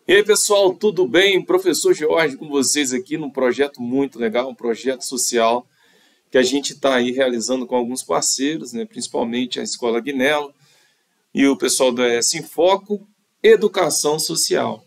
E aí, pessoal, tudo bem? Professor George com vocês aqui num projeto muito legal, um projeto social que a gente está aí realizando com alguns parceiros, né? Principalmente a Escola Guinelo e o pessoal do ES em Foco, Educação Social.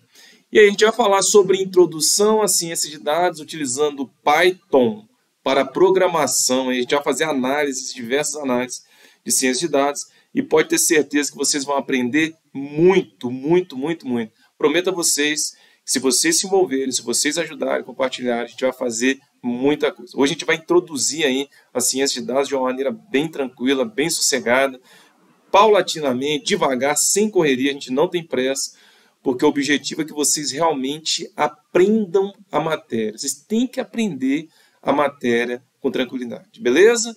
E aí a gente vai falar sobre introdução à ciência de dados utilizando Python para programação. A gente vai fazer análises, diversas análises de ciência de dados e pode ter certeza que vocês vão aprender muito, muito, muito, muito. Prometo a vocês que se vocês se envolverem, se vocês ajudarem, compartilharem, a gente vai fazer muita coisa. Hoje a gente vai introduzir aí a ciência de dados de uma maneira bem tranquila, bem sossegada, paulatinamente, devagar, sem correria, a gente não tem pressa, porque o objetivo é que vocês realmente aprendam a matéria. Vocês têm que aprender a matéria com tranquilidade, beleza?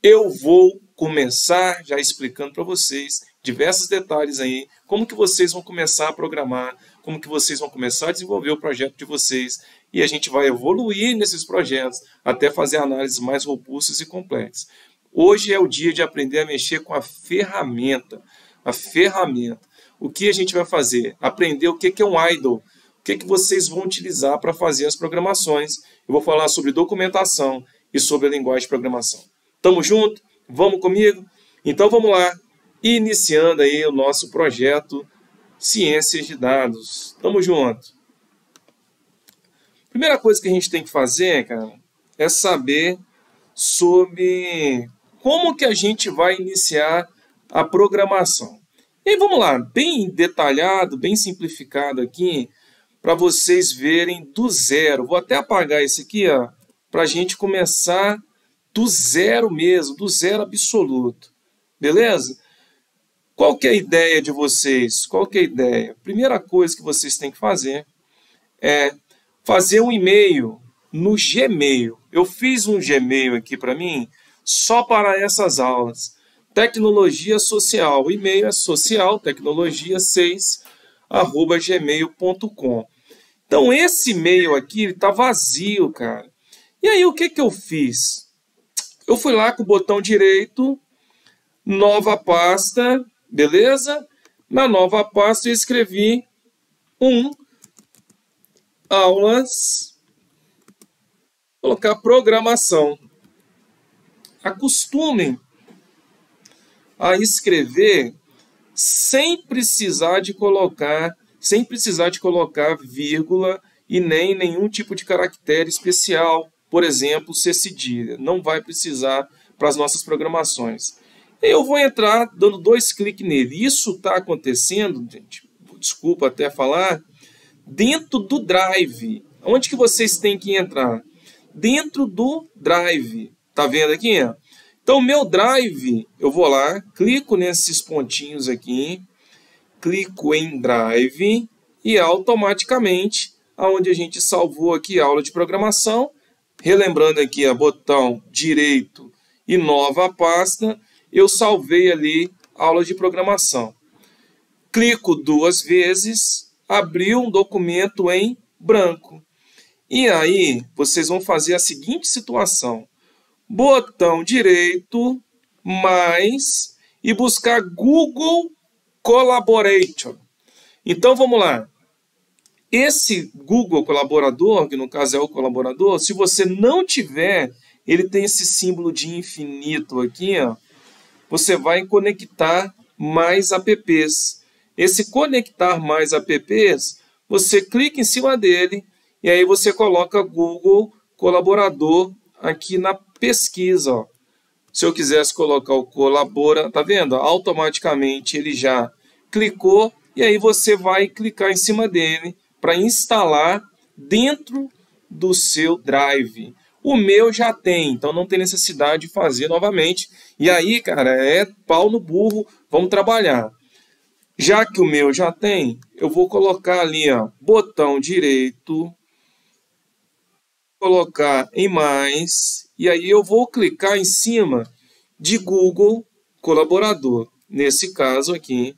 Eu vou começar já explicando para vocês diversos detalhes aí, como que vocês vão começar a programar, como que vocês vão começar a desenvolver o projeto de vocês, e a gente vai evoluir nesses projetos até fazer análises mais robustas e complexas. Hoje é o dia de aprender a mexer com a ferramenta. A ferramenta. O que a gente vai fazer? Aprender o que é um idle, o que vocês vão utilizar para fazer as programações. Eu vou falar sobre documentação e sobre a linguagem de programação. Tamo junto? Vamos comigo? Então vamos lá, iniciando aí o nosso projeto Ciências de Dados. Tamo junto. Primeira coisa que a gente tem que fazer, cara, é saber sobre como que a gente vai iniciar a programação. E aí, vamos lá, bem detalhado, bem simplificado aqui, para vocês verem do zero. Vou até apagar esse aqui, ó, para a gente começar do zero mesmo, do zero absoluto. Beleza? Qual que é a ideia de vocês? Qual que é a ideia? Primeira coisa que vocês têm que fazer é fazer um e-mail no Gmail. Eu fiz um Gmail aqui para mim só para essas aulas. Tecnologia Social. O e-mail é social, tecnologia6@gmail.com. Então, esse e-mail aqui está vazio, cara. E aí, o que eu fiz? Eu fui lá com o botão direito, nova pasta, beleza? Na nova pasta eu escrevi aulas, colocar programação. Acostumem a escrever sem precisar de colocar vírgula e nem nenhum tipo de caractere especial. Por exemplo, C cedilha. Não vai precisar para as nossas programações. Eu vou entrar dando 2 cliques nele. Isso está acontecendo, gente, desculpa até falar, dentro do Drive. Onde que vocês têm que entrar? Dentro do Drive. Tá vendo aqui? Então, o meu Drive, eu vou lá, clico nesses pontinhos aqui, clico em Drive e automaticamente, aonde a gente salvou aqui a aula de programação, relembrando aqui a botão direito e nova pasta, eu salvei ali a aula de programação. Clico 2 vezes, abriu um documento em branco. E aí, vocês vão fazer a seguinte situação. Botão direito, mais, e buscar Google Collaborator. Então, vamos lá. Esse Google Colaborador, que no caso é o colaborador, se você não tiver, ele tem esse símbolo de infinito aqui, ó, você vai conectar mais apps. Esse conectar mais apps, você clica em cima dele e aí você coloca Google Colaborador aqui na pesquisa. Ó. Se eu quisesse colocar o colabora, tá vendo? Automaticamente ele já clicou e aí você vai clicar em cima dele para instalar dentro do seu Drive. O meu já tem, então não tem necessidade de fazer novamente. E aí, cara, é pau no burro, vamos trabalhar. Já que o meu já tem, eu vou colocar ali, ó, botão direito, colocar em mais, e aí eu vou clicar em cima de Google Colaborador. Nesse caso aqui,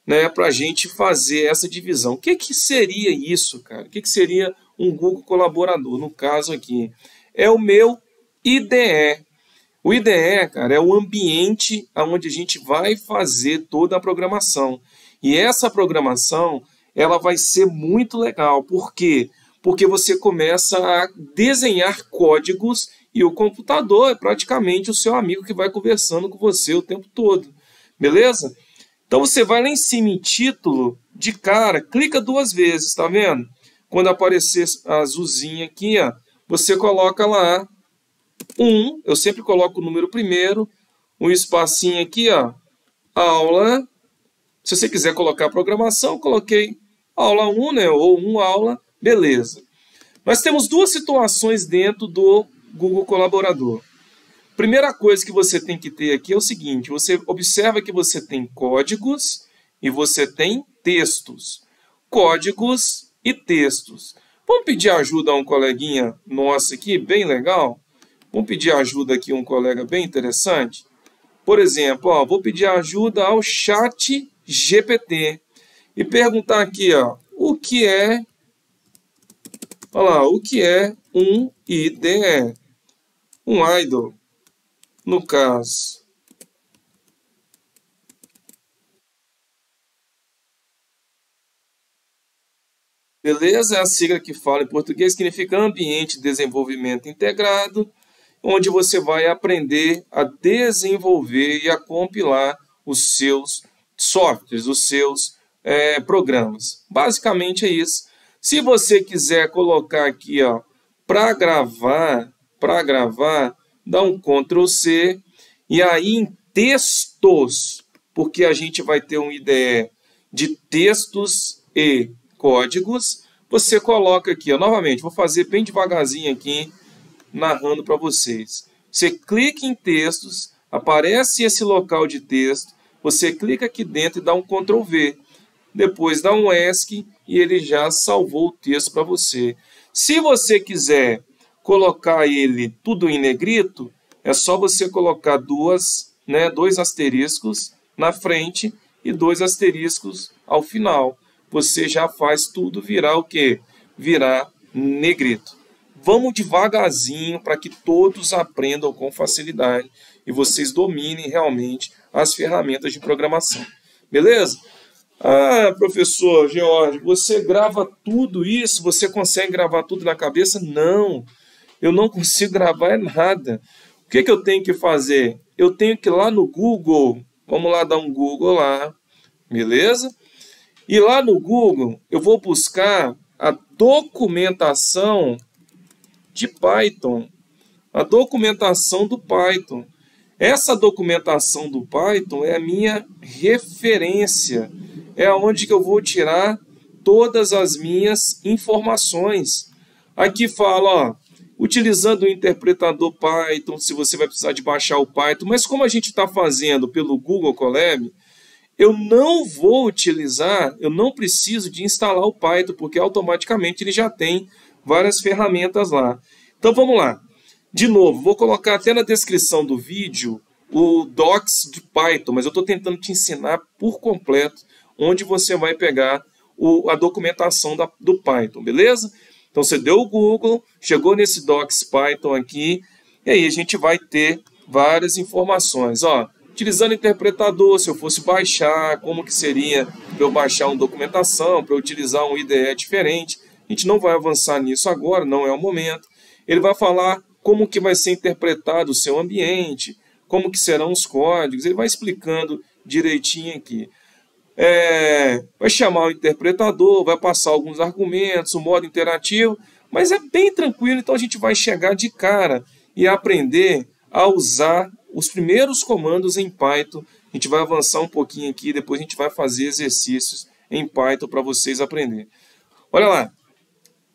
né, para a gente fazer essa divisão. O que seria isso, cara? O que seria um Google Colaborador? No caso aqui, é o meu IDE. O IDE, cara, é o ambiente onde a gente vai fazer toda a programação. E essa programação, ela vai ser muito legal. Por quê? Porque você começa a desenhar códigos e o computador é praticamente o seu amigo que vai conversando com você o tempo todo. Beleza? Então você vai lá em cima em título, de cara, clica 2 vezes, tá vendo? Quando aparecer a azulzinha aqui, ó, você coloca lá 1, eu sempre coloco o número primeiro, um espacinho aqui, ó, aula. Se você quiser colocar programação, coloquei aula 1, né, ou 1 aula, beleza. Nós temos 2 situações dentro do Google Colaborador. Primeira coisa que você tem que ter aqui é o seguinte, você observa que você tem códigos e você tem textos. Códigos e textos. Vamos pedir ajuda a um coleguinha nosso aqui, bem legal? Vamos pedir ajuda aqui a um colega bem interessante? Por exemplo, ó, vou pedir ajuda ao Chat GPT e perguntar aqui, ó, o que é um IDE? Um idle, no caso. Beleza? É a sigla que fala em português, significa Ambiente de Desenvolvimento Integrado, onde você vai aprender a desenvolver e a compilar os seus softwares, os seus programas. Basicamente é isso. Se você quiser colocar aqui, ó, para gravar, dá um Ctrl C, e aí em textos, porque a gente vai ter um IDE de textos e códigos, você coloca aqui, ó, novamente, vou fazer bem devagarzinho aqui, narrando para vocês. Você clica em textos, aparece esse local de texto, você clica aqui dentro e dá um Ctrl V. Depois dá um ESC e ele já salvou o texto para você. Se você quiser colocar ele tudo em negrito, é só você colocar dois asteriscos na frente e 2 asteriscos ao final. Você já faz tudo virar o quê? Virar negrito. Vamos devagarzinho para que todos aprendam com facilidade e vocês dominem realmente as ferramentas de programação. Beleza? Ah, professor George, você grava tudo isso? Você consegue gravar tudo na cabeça? Não, eu não consigo gravar nada. O que eu tenho que fazer? Eu tenho que ir lá no Google. Vamos lá dar um Google lá. Beleza? E lá no Google eu vou buscar a documentação de Python. A documentação do Python. Essa documentação do Python é a minha referência. É onde que eu vou tirar todas as minhas informações. Aqui fala, ó, utilizando o interpretador Python, se você vai precisar de baixar o Python. Mas como a gente está fazendo pelo Google Colab, eu não vou utilizar, eu não preciso de instalar o Python, porque automaticamente ele já tem várias ferramentas lá. Então vamos lá. De novo, vou colocar até na descrição do vídeo o docs de Python, mas eu estou tentando te ensinar por completo onde você vai pegar a documentação do Python, beleza? Então você deu o Google, chegou nesse docs Python aqui, e aí a gente vai ter várias informações. Ó, utilizando o interpretador, se eu fosse baixar, como que seria para eu baixar uma documentação, para eu utilizar um IDE diferente. A gente não vai avançar nisso agora, não é o momento. Ele vai falar como que vai ser interpretado o seu ambiente, como que serão os códigos, ele vai explicando direitinho aqui. Vai chamar o interpretador, vai passar alguns argumentos, o modo interativo, mas é bem tranquilo, então a gente vai chegar de cara e aprender a usar os primeiros comandos em Python. A gente vai avançar um pouquinho aqui, depois a gente vai fazer exercícios em Python para vocês aprenderem. Olha lá,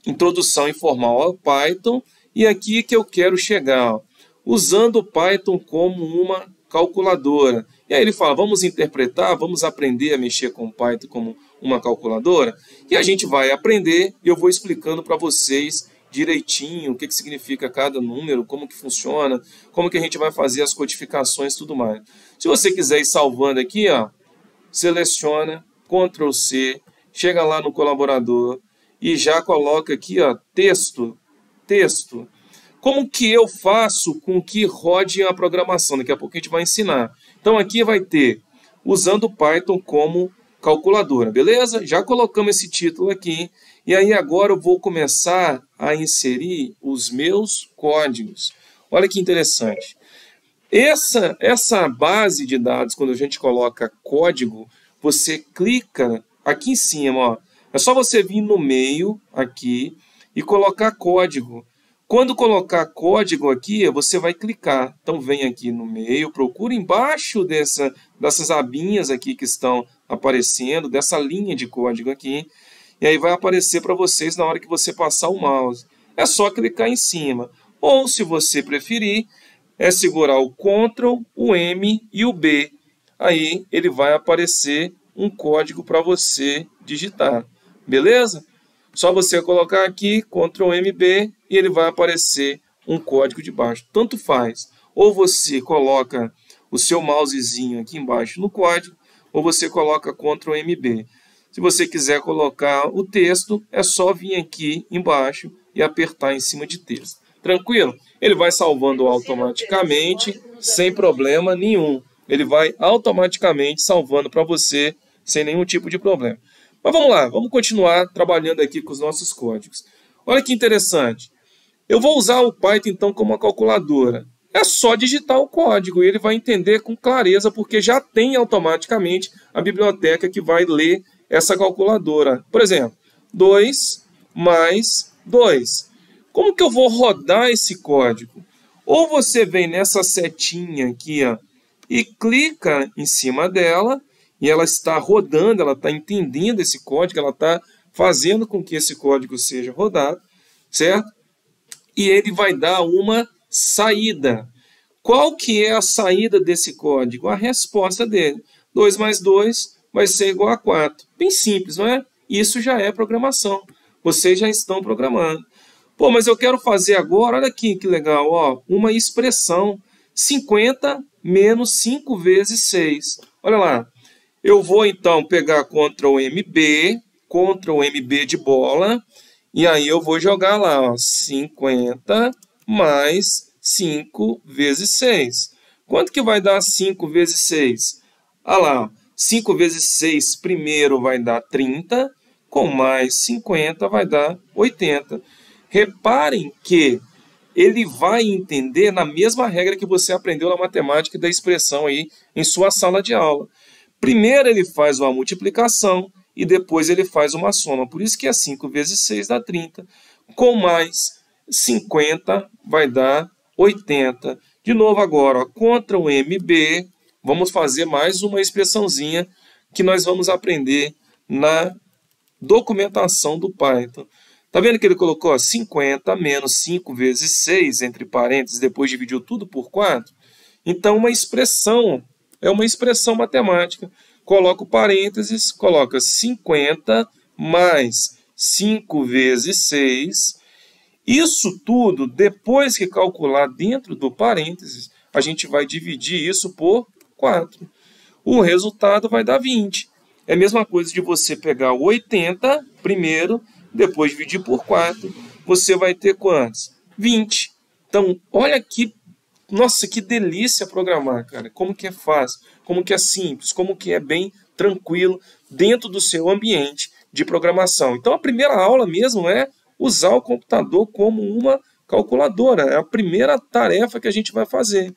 introdução informal ao Python, e aqui que eu quero chegar, ó, usando o Python como uma calculadora. E aí ele fala, vamos interpretar, vamos aprender a mexer com o Python como uma calculadora, e a gente vai aprender, e eu vou explicando para vocês direitinho o que significa cada número, como que funciona, como que a gente vai fazer as codificações e tudo mais. Se você quiser ir salvando aqui, ó, seleciona, Ctrl C, chega lá no colaborador e já coloca aqui, ó, texto. Como que eu faço com que rode a programação? Daqui a pouco a gente vai ensinar. Então aqui vai ter, usando o Python como calculadora, beleza? Já colocamos esse título aqui. E aí agora eu vou começar a inserir os meus códigos. Olha que interessante. Essa base de dados, quando a gente coloca código, você clica aqui em cima, ó. É só você vir no meio aqui e colocar código. Quando colocar código aqui, você vai clicar. Então, vem aqui no meio, procura embaixo dessas abinhas aqui que estão aparecendo, dessa linha de código aqui. E aí vai aparecer para vocês na hora que você passar o mouse. É só clicar em cima. Ou, se você preferir, é segurar o Ctrl, o M e o B. Aí ele vai aparecer um código para você digitar. Beleza? Só você colocar aqui, Ctrl M, B, e ele vai aparecer um código de baixo. Tanto faz. Ou você coloca o seu mousezinho aqui embaixo no código, ou você coloca Ctrl M, B. Se você quiser colocar o texto, é só vir aqui embaixo e apertar em cima de texto. Tranquilo? Ele vai salvando automaticamente, sem problema nenhum. Ele vai automaticamente salvando para você, sem nenhum tipo de problema. Mas vamos lá, vamos continuar trabalhando aqui com os nossos códigos. Olha que interessante. Eu vou usar o Python, então, como uma calculadora. É só digitar o código e ele vai entender com clareza, porque já tem automaticamente a biblioteca que vai ler essa calculadora. Por exemplo, 2 mais 2. Como que eu vou rodar esse código? Ou você vem nessa setinha aqui, ó, e clica em cima dela, e ela está rodando, ela está entendendo esse código, ela está fazendo com que esse código seja rodado, certo? E ele vai dar uma saída. Qual que é a saída desse código? A resposta dele. 2 mais 2 vai ser igual a 4. Bem simples, não é? Isso já é programação. Vocês já estão programando. Pô, mas eu quero fazer agora, olha aqui que legal, ó, uma expressão. 50 menos 5 vezes 6. Olha lá. Eu vou, então, pegar Ctrl MB de bola, e aí eu vou jogar lá, ó, 50 mais 5 vezes 6. Quanto que vai dar 5 vezes 6? Ah lá, 5 vezes 6 primeiro vai dar 30, com mais 50 vai dar 80. Reparem que ele vai entender na mesma regra que você aprendeu na matemática da expressão aí em sua sala de aula. Primeiro ele faz uma multiplicação e depois ele faz uma soma. Por isso que é 5 vezes 6 dá 30. Com mais 50 vai dar 80. De novo agora, ó, Ctrl MB. Vamos fazer mais uma expressãozinha que nós vamos aprender na documentação do Python. Tá vendo que ele colocou 50 menos 5 vezes 6, entre parênteses, depois dividiu tudo por 4? Então, uma expressão é uma expressão matemática. Coloca o parênteses, coloca 50 mais 5 vezes 6. Isso tudo, depois que calcular dentro do parênteses, a gente vai dividir isso por 4. O resultado vai dar 20. É a mesma coisa de você pegar o 80 primeiro, depois dividir por 4. Você vai ter quantos? 20. Então, olha que, nossa, que delícia programar, cara. Como que é fácil, como que é simples, como que é bem tranquilo dentro do seu ambiente de programação. Então, a primeira aula mesmo é usar o computador como uma calculadora. É a primeira tarefa que a gente vai fazer.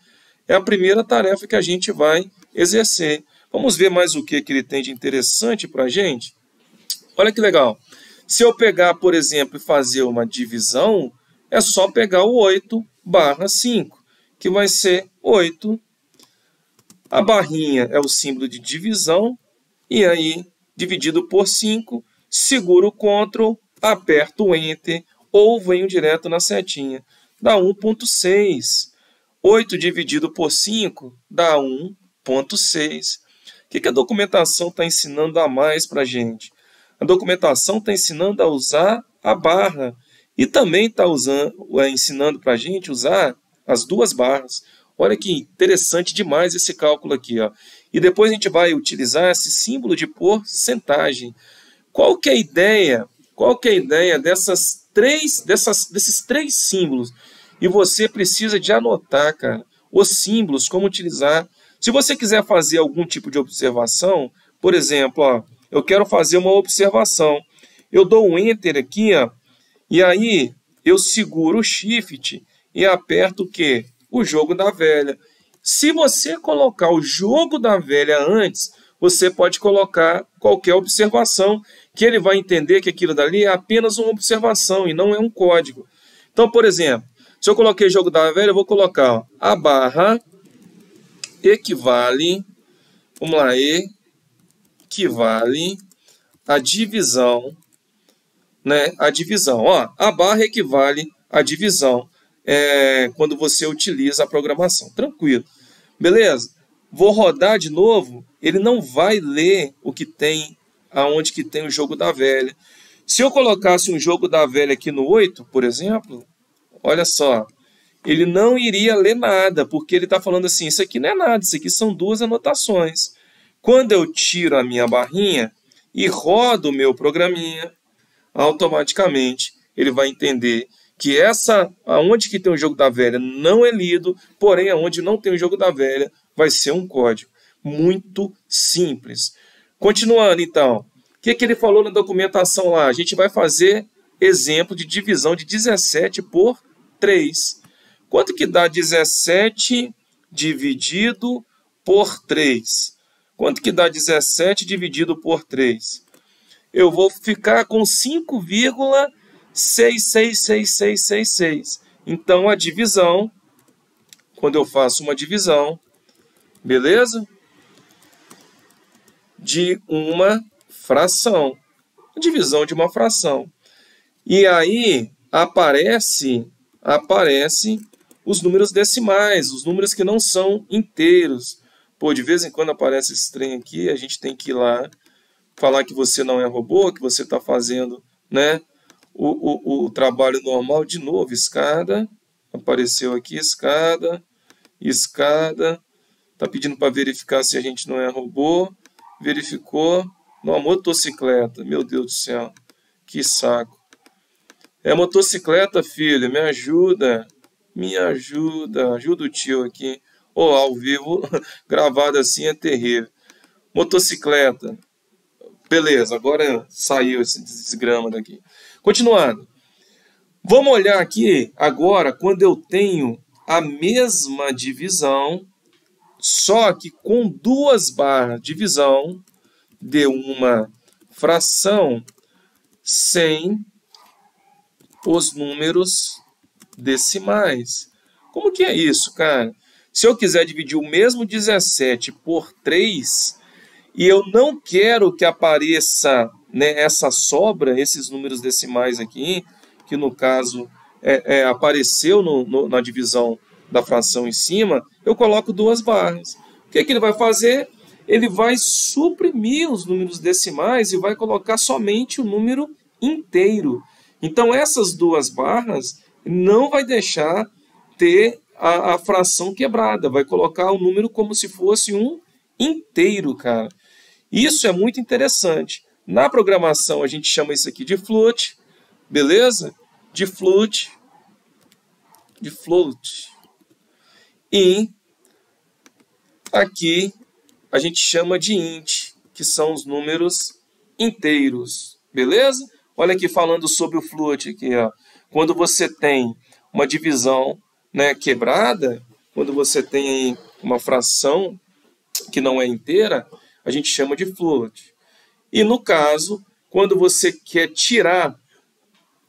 É a primeira tarefa que a gente vai exercer. Vamos ver mais o que ele tem de interessante para a gente? Olha que legal. Se eu pegar, por exemplo, e fazer uma divisão, é só pegar o 8/5, que vai ser 8. A barrinha é o símbolo de divisão, e aí, dividido por 5, seguro o Ctrl, aperto o Enter, ou venho direto na setinha. Dá 1,6. 8 dividido por 5 dá 1,6. O que a documentação está ensinando a mais para a gente? A documentação está ensinando a usar a barra e também está ensinando para a gente usar as duas barras. Olha que interessante demais esse cálculo aqui, ó. E depois a gente vai utilizar esse símbolo de porcentagem. Qual que é a ideia? Qual que é a ideia desses três símbolos? E você precisa de anotar, cara, os símbolos, como utilizar. Se você quiser fazer algum tipo de observação, por exemplo, ó, eu quero fazer uma observação. Eu dou um Enter aqui, ó, e aí eu seguro o Shift e aperto o quê? O jogo da velha. Se você colocar o jogo da velha antes, você pode colocar qualquer observação, que ele vai entender que aquilo dali é apenas uma observação e não é um código. Então, por exemplo, se eu coloquei jogo da velha, eu vou colocar, ó, a barra equivale, vamos lá, equivale a divisão, né? A divisão, ó, a barra equivale à divisão quando você utiliza a programação. Tranquilo. Beleza? Vou rodar de novo, ele não vai ler o que tem, aonde que tem o jogo da velha. Se eu colocasse um jogo da velha aqui no 8, por exemplo, olha só, ele não iria ler nada, porque ele está falando assim, isso aqui não é nada, isso aqui são duas anotações. Quando eu tiro a minha barrinha e rodo o meu programinha, automaticamente ele vai entender que aonde que tem o jogo da velha não é lido, porém aonde não tem o jogo da velha vai ser um código. Muito simples. Continuando então, o que ele falou na documentação lá? A gente vai fazer exemplo de divisão de 17 por 3. Quanto que dá 17 dividido por 3? Quanto que dá 17 dividido por 3? Eu vou ficar com 5,66666. Então, a divisão, quando eu faço uma divisão, beleza? De uma fração. A divisão de uma fração. E aí, aparece os números decimais, os números que não são inteiros. Pô, de vez em quando aparece esse trem aqui, a gente tem que ir lá, falar que você não é robô, que você está fazendo, né, o trabalho normal. De novo, escada, apareceu aqui, escada, está pedindo para verificar se a gente não é robô, verificou, uma motocicleta, meu Deus do céu, que saco. É motocicleta, filho, me ajuda, ajuda o tio aqui. Ao vivo, gravado assim é terrível. Motocicleta. Beleza, agora saiu esse desgrama daqui. Continuando. Vamos olhar aqui agora quando eu tenho a mesma divisão, só que com duas barras. Divisão de uma fração sem os números decimais. Como que é isso, cara? Se eu quiser dividir o mesmo 17 por 3... e eu não quero que apareça, né, essa sobra, esses números decimais aqui, que no caso apareceu na divisão da fração em cima, eu coloco duas barras. O que ele vai fazer? Ele vai suprimir os números decimais e vai colocar somente o número inteiro. Então essas duas barras não vai deixar ter a fração quebrada, vai colocar o número como se fosse um inteiro, cara. Isso é muito interessante. Na programação a gente chama isso aqui de float, beleza? De float. E aqui a gente chama de int, que são os números inteiros, beleza? Olha aqui falando sobre o float aqui, ó. Quando você tem uma divisão, né, quebrada, quando você tem uma fração que não é inteira, a gente chama de float. E no caso, quando você quer tirar,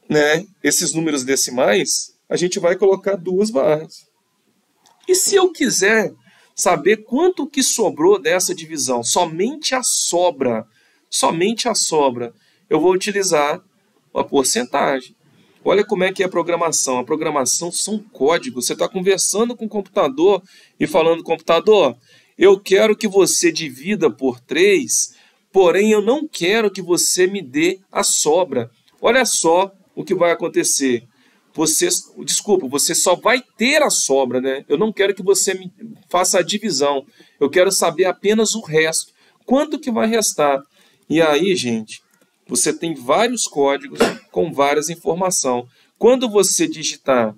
né, esses números decimais, a gente vai colocar duas barras. E se eu quiser saber quanto que sobrou dessa divisão, somente a sobra, eu vou utilizar a porcentagem. Olha como é que é a programação. A programação são códigos. Você está conversando com o computador e falando, computador, eu quero que você divida por 3, porém eu não quero que você me dê a sobra. Olha só o que vai acontecer. Você só vai ter a sobra, né? Eu não quero que você me faça a divisão. Eu quero saber apenas o resto. Quanto que vai restar? E aí, gente, você tem vários códigos com várias informações. Quando você digitar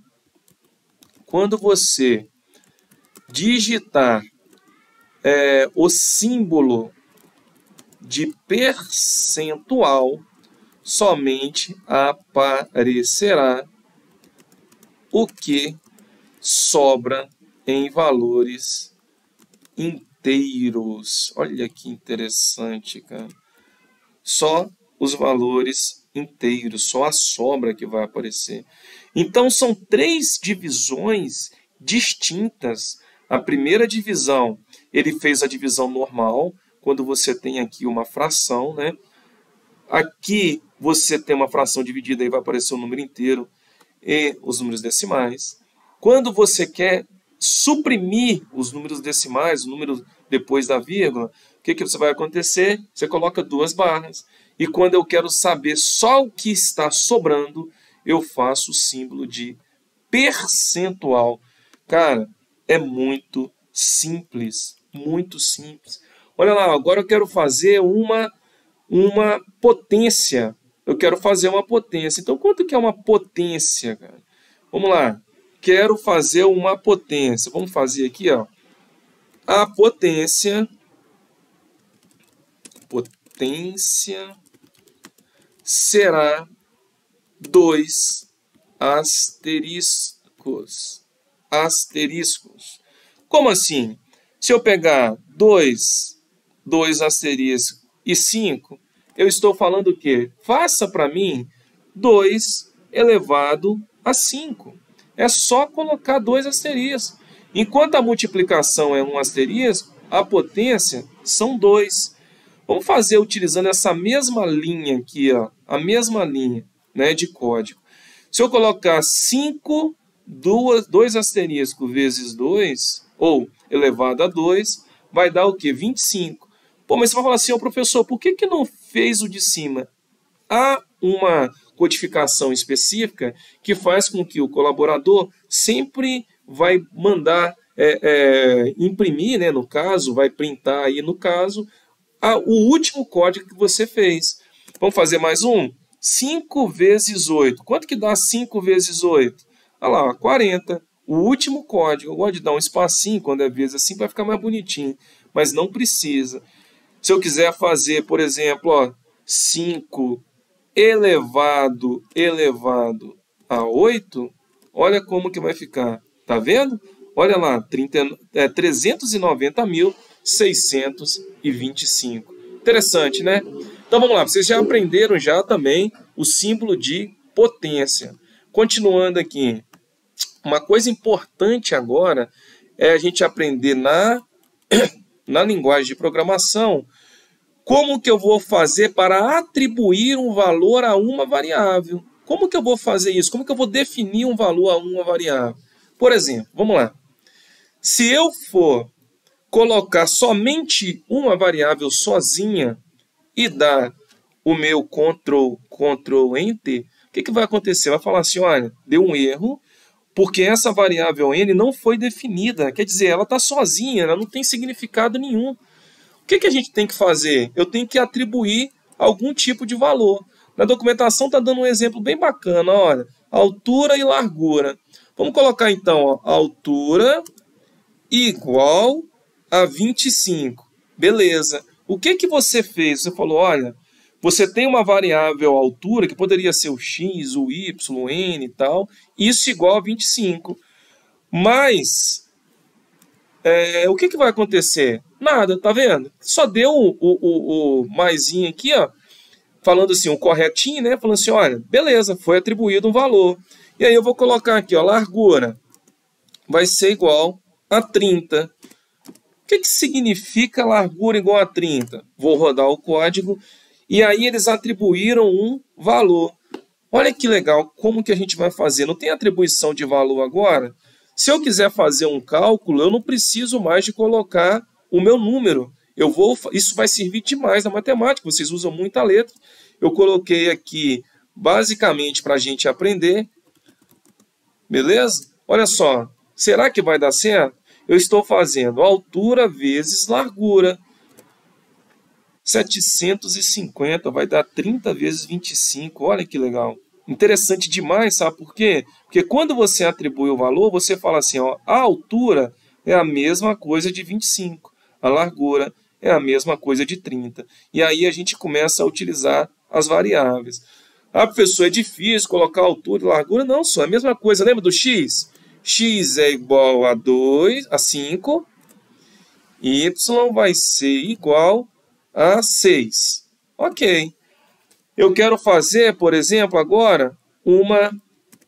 o símbolo de percentual, somente aparecerá o que sobra em valores inteiros. Olha que interessante, cara. Só os valores inteiros, só a sobra que vai aparecer. Então, são 3 divisões distintas. A primeira divisão, ele fez a divisão normal, quando você tem aqui uma fração, né? Aqui você tem uma fração dividida e vai aparecer o número inteiro e os números decimais. Quando você quer suprimir os números decimais, o número depois da vírgula, o que você vai acontecer? Você coloca 2 barras. E quando eu quero saber só o que está sobrando, eu faço o símbolo de percentual. Cara, é muito simples, muito simples. Olha lá, agora eu quero fazer uma potência. Eu quero fazer uma potência. Então, quanto que é uma potência, cara? Vamos lá. Quero fazer uma potência. Vamos fazer aqui, ó. A potência será 2 asteriscos. Como assim? Se eu pegar 2 asteriscos e 5, eu estou falando o quê? Faça para mim 2 elevado a 5. É só colocar 2 asteriscos. Enquanto a multiplicação é 1 asterisco, a potência são 2. Vamos fazer utilizando essa mesma linha aqui, ó, a mesma linha, né, de código. Se eu colocar 5, 2 asterisco vezes 2, ou elevado a 2, vai dar o quê? 25. Pô, mas você vai falar assim, ó, professor, por que não fez o de cima? Há uma codificação específica que faz com que o colaborador sempre vai mandar imprimir, né, no caso, vai printar aí no caso, o último código que você fez. Vamos fazer mais um? 5 vezes 8. Quanto que dá 5 vezes 8? Olha lá, 40. O último código. Eu gosto de dar um espacinho quando é vezes assim para ficar mais bonitinho. Mas não precisa. Se eu quiser fazer, por exemplo, ó, 5 elevado a 8, olha como que vai ficar. Tá vendo? Olha lá, 390.625. Interessante, né? Então vamos lá, vocês já aprenderam já também o símbolo de potência. Continuando aqui, uma coisa importante agora é a gente aprender na linguagem de programação como que eu vou fazer para atribuir um valor a uma variável. Como que eu vou fazer isso? Como que eu vou definir um valor a uma variável? Por exemplo, vamos lá. Se eu for colocar somente uma variável sozinha e dar o meu Ctrl Enter, o que vai acontecer? Vai falar assim, olha, deu um erro, porque essa variável n não foi definida. Quer dizer, ela está sozinha, ela não tem significado nenhum. O que a gente tem que fazer? Eu tenho que atribuir algum tipo de valor. Na documentação está dando um exemplo bem bacana, olha, altura e largura. Vamos colocar então, ó, altura igual a 25. Beleza. O que você fez? Você falou, olha, você tem uma variável altura, que poderia ser o x, o y, o n e tal, isso igual a 25. Mas, o que vai acontecer? Nada, tá vendo? Só deu o maisinho aqui, ó, falando assim, o corretinho, né? Falando assim, olha, beleza, foi atribuído um valor. E aí eu vou colocar aqui, ó, largura vai ser igual a 30. O que significa largura igual a 30? Vou rodar o código e aí eles atribuíram um valor. Olha que legal, como que a gente vai fazer? Não tem atribuição de valor agora? Se eu quiser fazer um cálculo, eu não preciso mais de colocar o meu número. Isso vai servir demais na matemática, vocês usam muita letra. Eu coloquei aqui basicamente para a gente aprender. Beleza? Olha só, será que vai dar certo? Eu estou fazendo altura vezes largura. 750 vai dar 30 vezes 25. Olha que legal. Interessante demais, sabe por quê? Porque quando você atribui o valor, você fala assim, ó, a altura é a mesma coisa de 25. A largura é a mesma coisa de 30. E aí a gente começa a utilizar as variáveis. Ah, professor, é difícil colocar altura e largura? Não, só é a mesma coisa. Lembra do x? X é igual a 5. Y vai ser igual a 6. Ok. Eu quero fazer, por exemplo, agora uma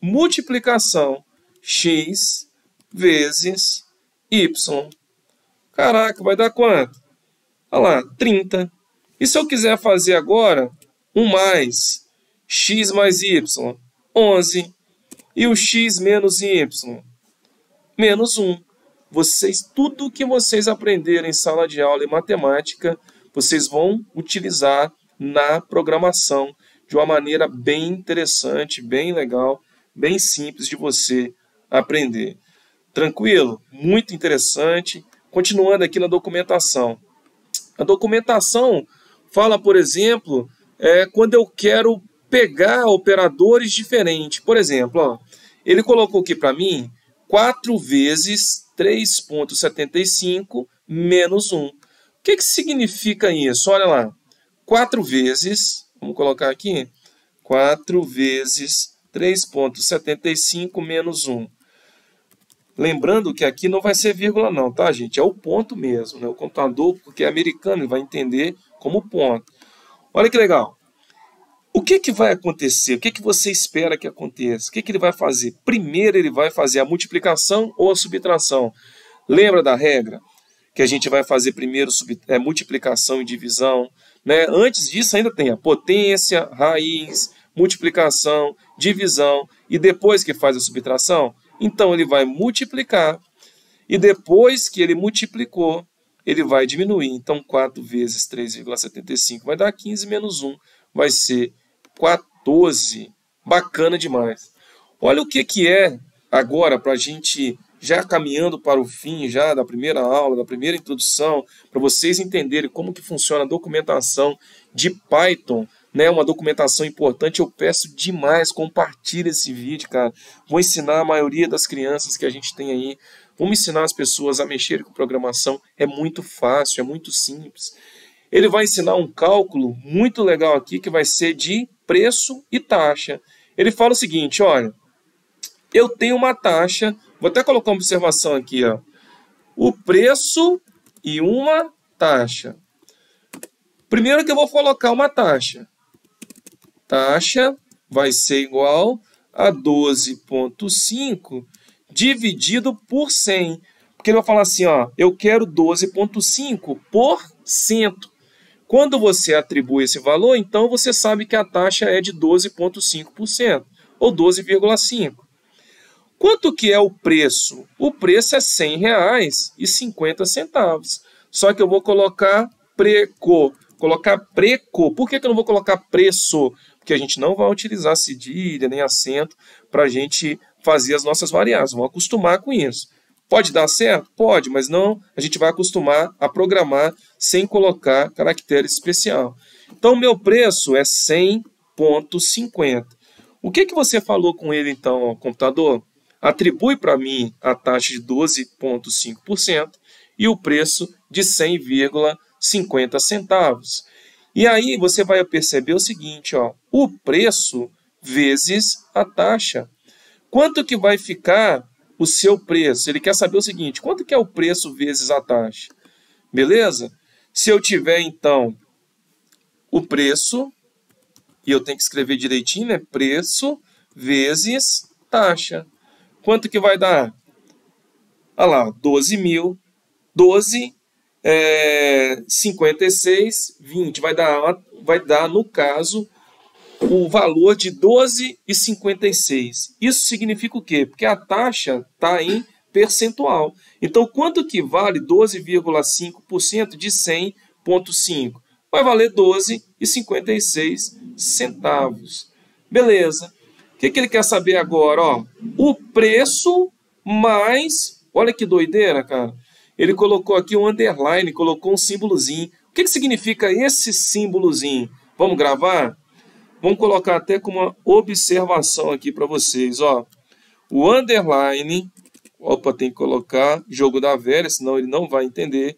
multiplicação. X vezes Y. Caraca, vai dar quanto? Olha lá, 30. E se eu quiser fazer agora um mais, x mais y, 11. E o x menos y, menos 1. Tudo o que vocês aprenderem em sala de aula em matemática, vocês vão utilizar na programação de uma maneira bem interessante, bem legal, bem simples de você aprender. Tranquilo? Muito interessante. Continuando aqui na documentação. A documentação fala, por exemplo, quando eu quero pegar operadores diferentes. Por exemplo, ó, ele colocou aqui para mim 4 vezes 3,75 menos 1. O que significa isso? Olha lá. 4 vezes, vamos colocar aqui, 4 vezes 3,75 menos 1. Lembrando que aqui não vai ser vírgula não, tá, gente? É o ponto mesmo, né? O computador, porque é americano, ele vai entender como ponto. Olha que legal. O que vai acontecer? O que você espera que aconteça? O que ele vai fazer? Primeiro ele vai fazer a multiplicação ou a subtração. Lembra da regra? Que a gente vai fazer primeiro multiplicação e divisão, né? Antes disso ainda tem a potência, raiz, multiplicação, divisão e depois que faz a subtração. Então, ele vai multiplicar e depois que ele multiplicou, ele vai diminuir. Então, 4 vezes 3,75 vai dar 15 menos 1, vai ser 14. Bacana demais. Olha o que é agora para a gente, já caminhando para o fim já da primeira aula, da primeira introdução, para vocês entenderem como que funciona a documentação de Python, né, uma documentação importante. Eu peço demais, compartilhe esse vídeo, cara. Vou ensinar a maioria das crianças que a gente tem aí. Vamos ensinar as pessoas a mexerem com programação. É muito fácil, é muito simples. Ele vai ensinar um cálculo muito legal aqui, que vai ser de preço e taxa. Ele fala o seguinte, olha, eu tenho uma taxa, vou até colocar uma observação aqui, ó. O preço e uma taxa. Primeiro que eu vou colocar uma taxa. Taxa vai ser igual a 12,5 dividido por 100. Porque ele vai falar assim, ó, eu quero 12,5%. Quando você atribui esse valor, então você sabe que a taxa é de 12,5%, ou 12,5%. Quanto que é o preço? O preço é R$ 100,50. Só que eu vou colocar preco. Por que eu não vou colocar preço? Porque a gente não vai utilizar cedilha nem acento para a gente fazer as nossas variáveis. Vamos acostumar com isso. Pode dar certo? Pode, mas não, a gente vai acostumar a programar sem colocar caractere especial. Então, o meu preço é 100,50. O que você falou com ele, então, computador? Atribui para mim a taxa de 12,5% e o preço de 100,50 centavos. E aí você vai perceber o seguinte, ó, o preço vezes a taxa. Quanto que vai ficar o seu preço? Ele quer saber o seguinte, quanto que é o preço vezes a taxa? Beleza? Se eu tiver, então, o preço, e eu tenho que escrever direitinho, né? Preço vezes taxa. Quanto que vai dar? Olha lá, 12.000, 12, 56, 20. Vai dar, no caso, o valor de 12,56. Isso significa o quê? Porque a taxa está em percentual. Então, quanto que vale 12,5% de 100,5? Vai valer 12,56 centavos. Beleza. O que ele quer saber agora? Ó, o preço mais... Olha que doideira, cara. Ele colocou aqui um underline, colocou um símbolozinho. O que significa esse símbolozinho? Vamos gravar? Vamos colocar até como uma observação aqui para vocês. Ó. O underline... Opa, tem que colocar jogo da velha, senão ele não vai entender.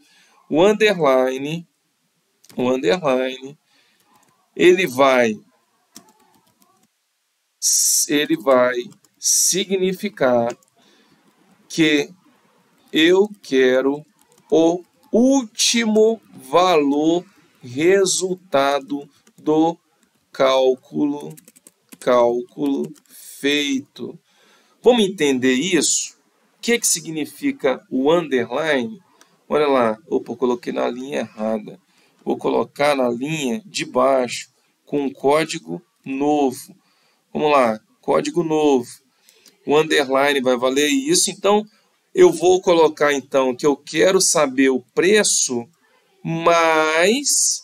o underline, ele vai significar que eu quero o último valor resultado do cálculo feito. Vamos entender isso? O que significa o underline? Olha lá, opa, eu coloquei na linha errada. Vou colocar na linha de baixo com um código novo. Vamos lá, código novo. O underline vai valer isso. Então, eu vou colocar então que eu quero saber o preço mais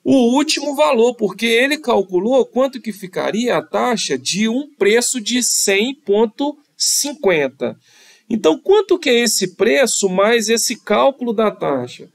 o último valor, porque ele calculou quanto que ficaria a taxa de um preço de 100,50. Então, quanto que é esse preço mais esse cálculo da taxa?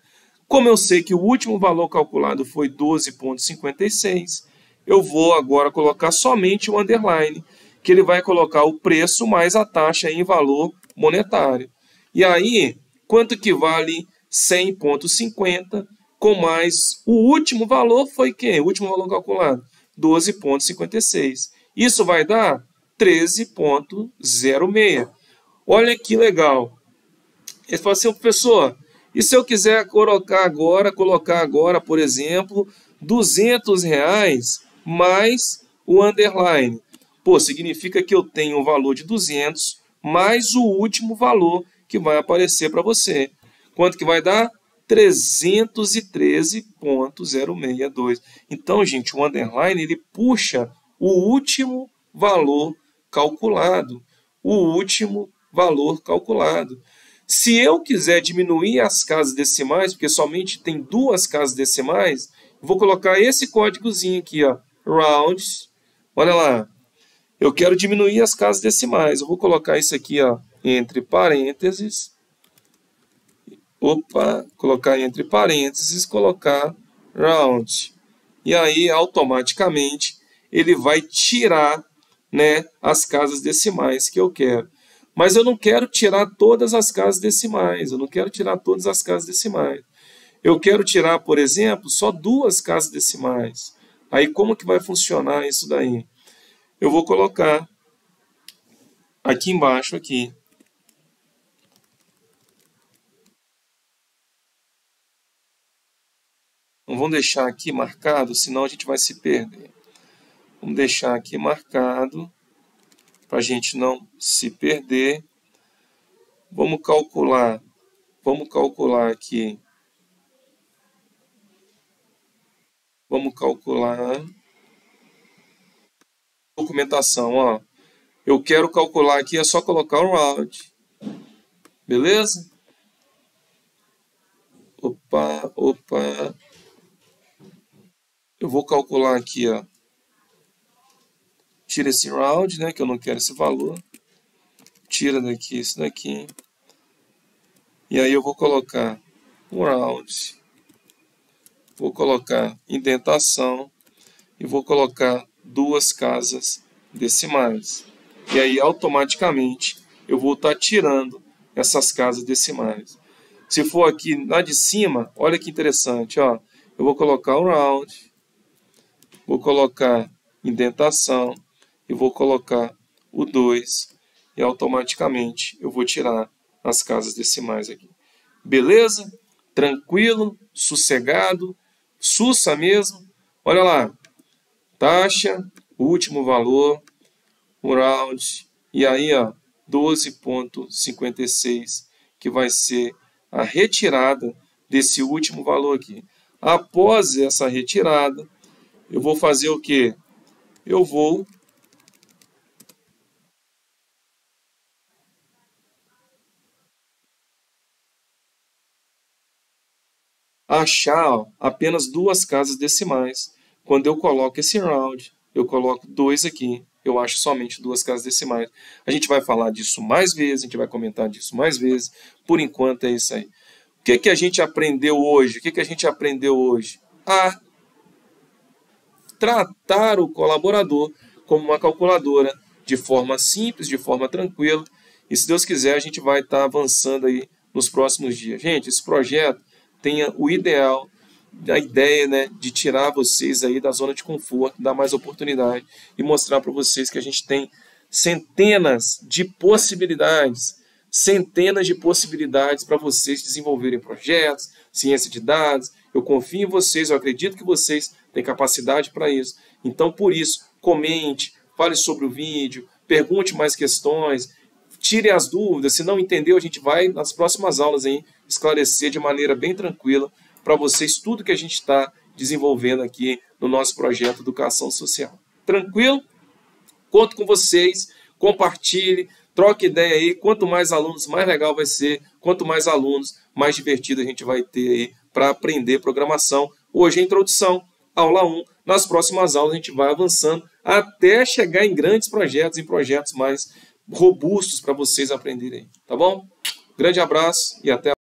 Como eu sei que o último valor calculado foi 12,56, eu vou agora colocar somente o underline, que ele vai colocar o preço mais a taxa em valor monetário. E aí, quanto que vale 100,50 com mais o último valor foi quem? O último valor calculado? 12,56. Isso vai dar 13,06. Olha que legal. Ele fala assim, professor, e se eu quiser colocar agora, por exemplo, R$200 mais o underline? Pô, significa que eu tenho um valor de 200 mais o último valor que vai aparecer para você. Quanto que vai dar? 313,062. Então, gente, o underline ele puxa o último valor calculado. O último valor calculado. Se eu quiser diminuir as casas decimais, porque somente tem 2 casas decimais, vou colocar esse códigozinho aqui, ó, round. Olha lá. Eu quero diminuir as casas decimais. Eu vou colocar isso aqui, ó, entre parênteses. Colocar entre parênteses, colocar round. E aí, automaticamente, ele vai tirar, né, as casas decimais que eu quero. Mas eu não quero tirar todas as casas decimais. Eu quero tirar, por exemplo, só 2 casas decimais. Aí, como que vai funcionar isso daí? Eu vou colocar aqui embaixo, aqui. Não vamos deixar aqui marcado, senão a gente vai se perder. Vamos deixar aqui marcado, para a gente não se perder. Vamos calcular aqui. Vamos calcular. Documentação, ó. Eu quero calcular aqui, é só colocar o round. Beleza? Opa. Eu vou calcular aqui, ó. Tira esse round, né, que eu não quero esse valor. Tira daqui isso daqui. E aí eu vou colocar um round. Vou colocar indentação. E vou colocar 2 casas decimais. E aí, automaticamente, eu vou estar tirando essas casas decimais. Se for aqui na de cima, olha que interessante, ó. Eu vou colocar o round. Vou colocar indentação. E vou colocar o 2. E automaticamente eu vou tirar as casas decimais aqui. Beleza? Tranquilo, sossegado, sussa mesmo. Olha lá. Taxa, último valor, o round. E aí, ó, 12,56, que vai ser a retirada desse último valor aqui. Após essa retirada, eu vou fazer o quê? Eu vou achar, ó, apenas 2 casas decimais. Quando eu coloco esse round, eu coloco 2 aqui. Eu acho somente 2 casas decimais. A gente vai falar disso mais vezes, a gente vai comentar disso mais vezes. Por enquanto é isso aí. O que a gente aprendeu hoje? A tratar o colaborador como uma calculadora, de forma simples, de forma tranquila. E se Deus quiser, a gente vai estar avançando aí nos próximos dias. Gente, esse projeto tenha o ideal, a ideia, né, de tirar vocês aí da zona de conforto, dar mais oportunidade e mostrar para vocês que a gente tem centenas de possibilidades para vocês desenvolverem projetos, ciência de dados. Eu confio em vocês, eu acredito que vocês têm capacidade para isso. Então, por isso, comente, fale sobre o vídeo, pergunte mais questões, tire as dúvidas. Se não entendeu, a gente vai nas próximas aulas aí esclarecer de maneira bem tranquila para vocês tudo que a gente está desenvolvendo aqui no nosso projeto Educação Social. Tranquilo? Conto com vocês, compartilhe, troque ideia aí. Quanto mais alunos, mais legal vai ser. Quanto mais alunos, mais divertido a gente vai ter aí para aprender programação. Hoje é a introdução, aula 1. Nas próximas aulas a gente vai avançando até chegar em grandes projetos, em projetos mais robustos para vocês aprenderem. Tá bom? Grande abraço e até a